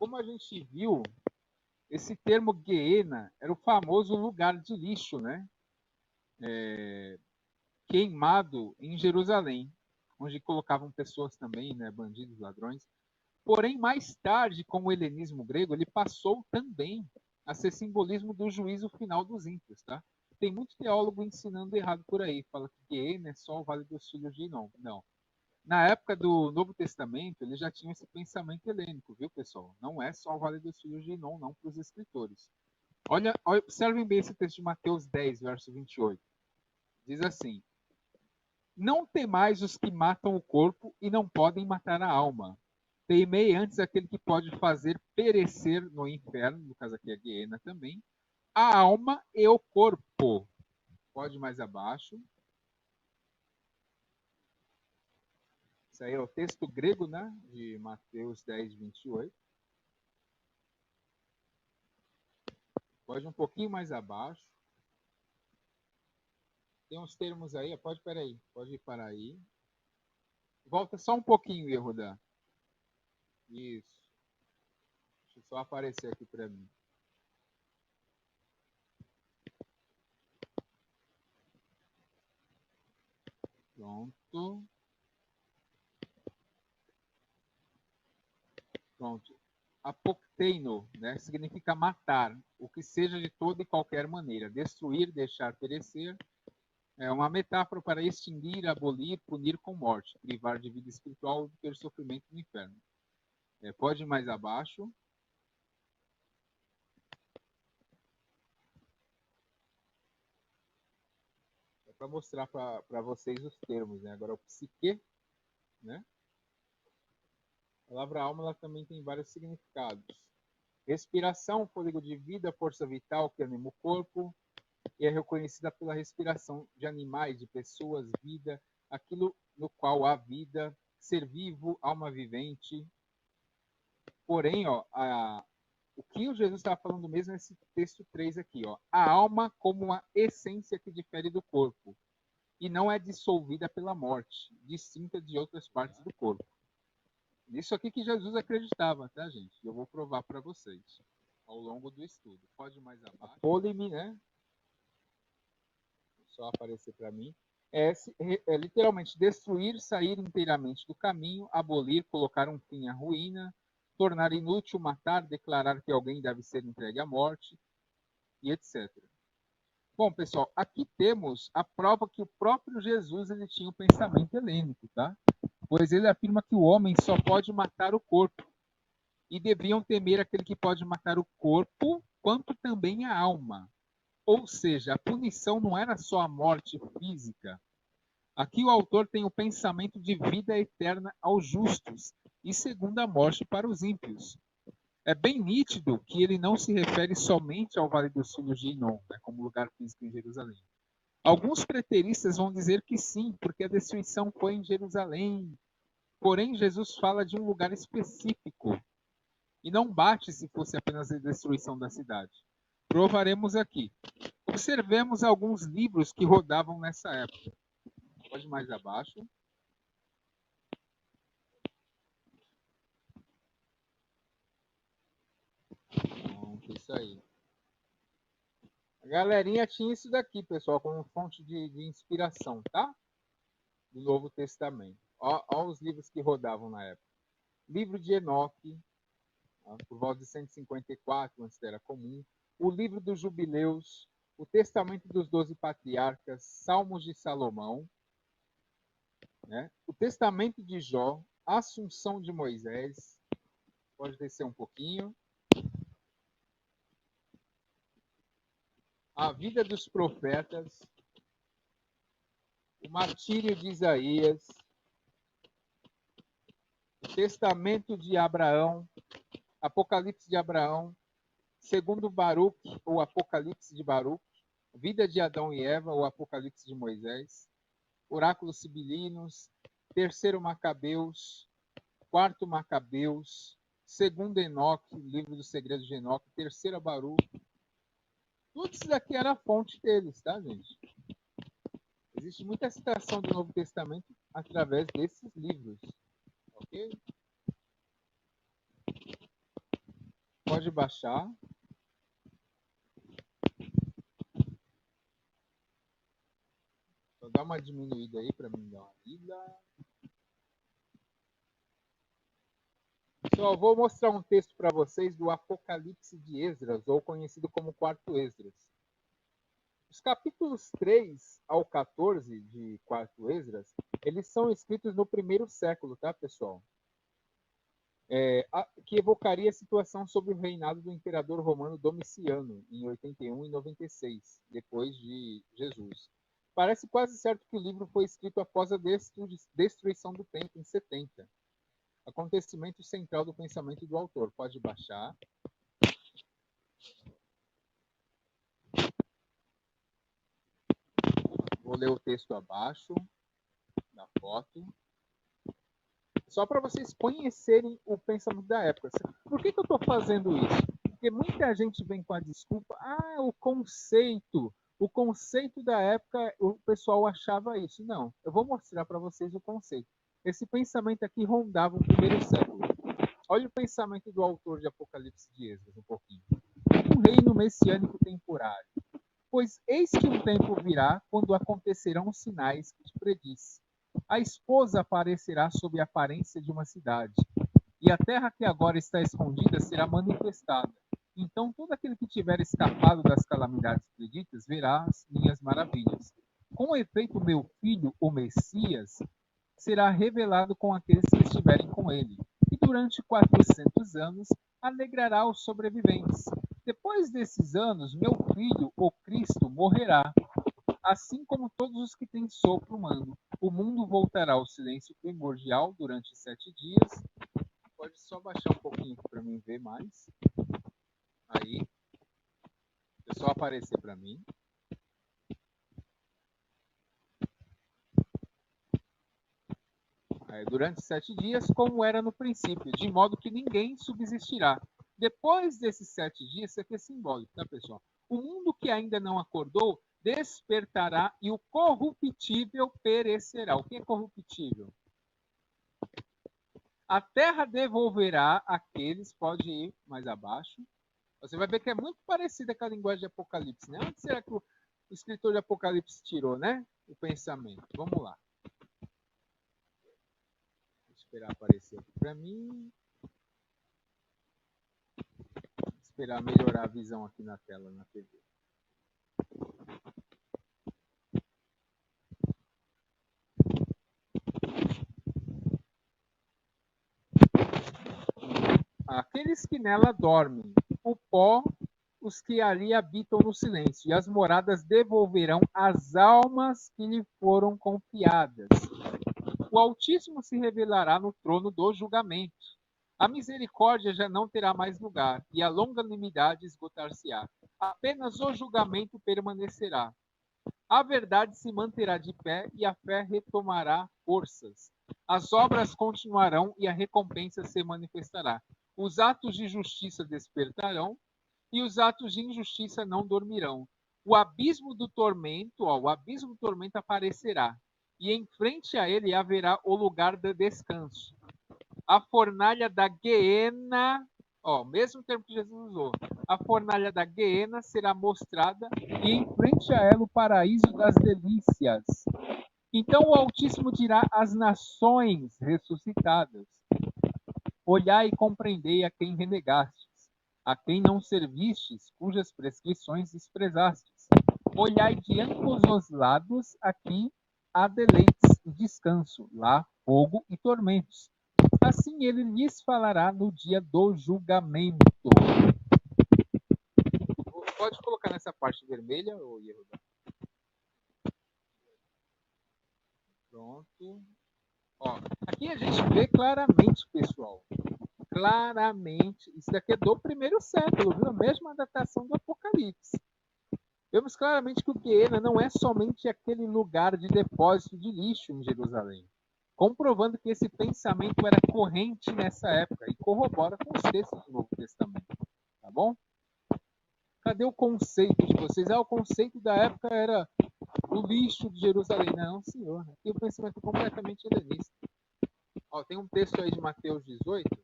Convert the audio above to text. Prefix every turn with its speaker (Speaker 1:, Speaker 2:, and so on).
Speaker 1: como a gente viu, esse termo Gehenna era o famoso lugar de lixo, né? Queimado em Jerusalém, onde colocavam pessoas também, né? Bandidos, ladrões. Porém, mais tarde, com o helenismo grego, ele passou também a ser simbolismo do juízo final dos ímpios, tá? Tem muito teólogo ensinando errado por aí, fala que Gehenna é só o Vale dos Filhos de Hinom. Não. Na época do Novo Testamento, eles já tinham esse pensamento helênico, viu, pessoal? Não é só o Vale dos Filhos de Hinom, não, para os escritores. Observem bem esse texto de Mateus 10, verso 28. Diz assim: Não temais os que matam o corpo e não podem matar a alma. Temei antes aquele que pode fazer perecer no inferno, no caso aqui é Guiena também, a alma e o corpo. Pode mais abaixo. Isso aí é o texto grego, né? De Mateus 10, 28. Pode um pouquinho mais abaixo. Tem uns termos aí, pode ir para aí. Volta só um pouquinho, Yehuda. Isso. Deixa eu só aparecer aqui para mim. Pronto. Pronto. Apocteino, né, significa matar, o que seja de toda e qualquer maneira. Destruir, deixar perecer. É uma metáfora para extinguir, abolir, punir com morte, privar de vida espiritual e ter sofrimento no inferno. Pode ir mais abaixo. É para mostrar para vocês os termos, né? Agora, o psique, né? A palavra alma ela também tem vários significados. Respiração, fôlego de vida, força vital que anima o corpo, e é reconhecida pela respiração de animais, de pessoas, vida, aquilo no qual há vida, ser vivo, alma vivente. Porém, ó, o que o Jesus estava falando mesmo nesse texto 3 aqui, ó, a alma como uma essência que difere do corpo e não é dissolvida pela morte, distinta de outras partes do corpo. Isso aqui que Jesus acreditava, tá, gente? Eu vou provar para vocês ao longo do estudo. Pode ir mais abaixo. Polime, né? Só aparecer para mim. É literalmente destruir, sair inteiramente do caminho, abolir, colocar um fim à ruína, tornar inútil, matar, declarar que alguém deve ser entregue à morte, e etc. Bom, pessoal, aqui temos a prova que o próprio Jesus ele tinha um pensamento helênico, tá? Pois ele afirma que o homem só pode matar o corpo e deviam temer aquele que pode matar o corpo, quanto também a alma. Ou seja, a punição não era só a morte física. Aqui o autor tem o pensamento de vida eterna aos justos e segunda morte para os ímpios. É bem nítido que ele não se refere somente ao Vale dos Filhos de Hinom, né, como lugar físico em Jerusalém. Alguns preteristas vão dizer que sim, porque a destruição foi em Jerusalém. Porém, Jesus fala de um lugar específico e não bate se fosse apenas a destruição da cidade. Provaremos aqui. Observemos alguns livros que rodavam nessa época. Pode mais abaixo. Pronto, isso aí. A galerinha tinha isso daqui, pessoal, como fonte de inspiração, tá? Do Novo Testamento. Ó os livros que rodavam na época. Livro de Enoque, por volta de 154, antes era comum. O livro dos Jubileus, o Testamento dos 12 Patriarcas, Salmos de Salomão, né? O Testamento de Jó, Assunção de Moisés. Pode descer um pouquinho. A vida dos profetas, o martírio de Isaías, o testamento de Abraão, Apocalipse de Abraão, segundo Baruque, ou Apocalipse de Baruque, vida de Adão e Eva, ou Apocalipse de Moisés, oráculos sibilinos, terceiro Macabeus, quarto Macabeus, segundo Enoque, livro dos segredos de Enoque, terceira Baruque. Tudo isso daqui era a fonte deles, tá, gente? Existe muita citação do Novo Testamento através desses livros, ok? Pode baixar. Vou dar uma diminuída aí para mim dar uma lida. Pessoal, vou mostrar um texto para vocês do Apocalipse de Esdras, ou conhecido como Quarto Esdras. Os capítulos 3 ao 14 de Quarto Esdras, eles são escritos no primeiro século, tá, pessoal? Que evocaria a situação sobre o reinado do imperador romano Domiciano, em 81 e 96, depois de Jesus. Parece quase certo que o livro foi escrito após a destruição do templo em 70. Acontecimento central do pensamento do autor. Pode baixar. Vou ler o texto abaixo da foto. Só para vocês conhecerem o pensamento da época. Por que eu estou fazendo isso? Porque muita gente vem com a desculpa, o conceito da época, o pessoal achava isso. Não, eu vou mostrar para vocês o conceito. Esse pensamento aqui rondava o primeiro século. Olha o pensamento do autor de Apocalipse de Esdras, um pouquinho. Um reino messiânico temporário. Pois eis que um tempo virá quando acontecerão os sinais que te predisse. A esposa aparecerá sob a aparência de uma cidade, e a terra que agora está escondida será manifestada. Então todo aquele que tiver escapado das calamidades preditas verá as minhas maravilhas. Com efeito, meu filho, o Messias, será revelado com aqueles que estiverem com ele, e durante 400 anos alegrará os sobreviventes. Depois desses anos, meu filho, o Cristo, morrerá, assim como todos os que têm sopro humano. O mundo voltará ao silêncio primordial durante 7 dias. Pode só baixar um pouquinho para mim ver mais. Aí. É só aparecer para mim. Aí, durante 7 dias, como era no princípio, de modo que ninguém subsistirá. Depois desses 7 dias, isso aqui é simbólico, tá, pessoal? O mundo que ainda não acordou despertará e o corruptível perecerá. O que é corruptível? A terra devolverá aqueles, pode ir mais abaixo. Você vai ver que é muito parecida com a linguagem de Apocalipse, né? Onde será que o escritor de Apocalipse tirou, né? O pensamento. Vamos lá. Vou esperar aparecer aqui para mim. Vou esperar melhorar a visão aqui na tela, na TV. Aqueles que nela dormem, o pó, os que ali habitam no silêncio, e as moradas devolverão as almas que lhe foram confiadas. O Altíssimo se revelará no trono do julgamento. A misericórdia já não terá mais lugar, e a longanimidade esgotar-se-á. Apenas o julgamento permanecerá. A verdade se manterá de pé e a fé retomará forças. As obras continuarão e a recompensa se manifestará. Os atos de justiça despertarão e os atos de injustiça não dormirão. O abismo do tormento aparecerá, e em frente a ele haverá o lugar do descanso. A fornalha da Guiena, mesmo termo que Jesus usou, a fornalha da Guiena será mostrada e em frente a ela o paraíso das delícias. Então o Altíssimo dirá às nações ressuscitadas: olhai e compreendei a quem renegastes, a quem não servistes, cujas prescrições desprezastes. Olhai de ambos os lados, aqui há deleites e descanso, lá fogo e tormentos. Assim ele lhes falará no dia do julgamento. Pode colocar nessa parte vermelha, ou Yehuda? Pronto. Aqui a gente vê claramente, pessoal. Claramente, isso daqui é do primeiro século, viu? A mesma datação do Apocalipse. Vemos claramente que o Guiena não é somente aquele lugar de depósito de lixo em Jerusalém, comprovando que esse pensamento era corrente nessa época e corrobora com os textos do Novo Testamento. Tá bom? Cadê o conceito de vocês? O conceito da época era o lixo de Jerusalém. Não, senhor. Aqui o pensamento é completamente helenista. Tem um texto aí de Mateus 18.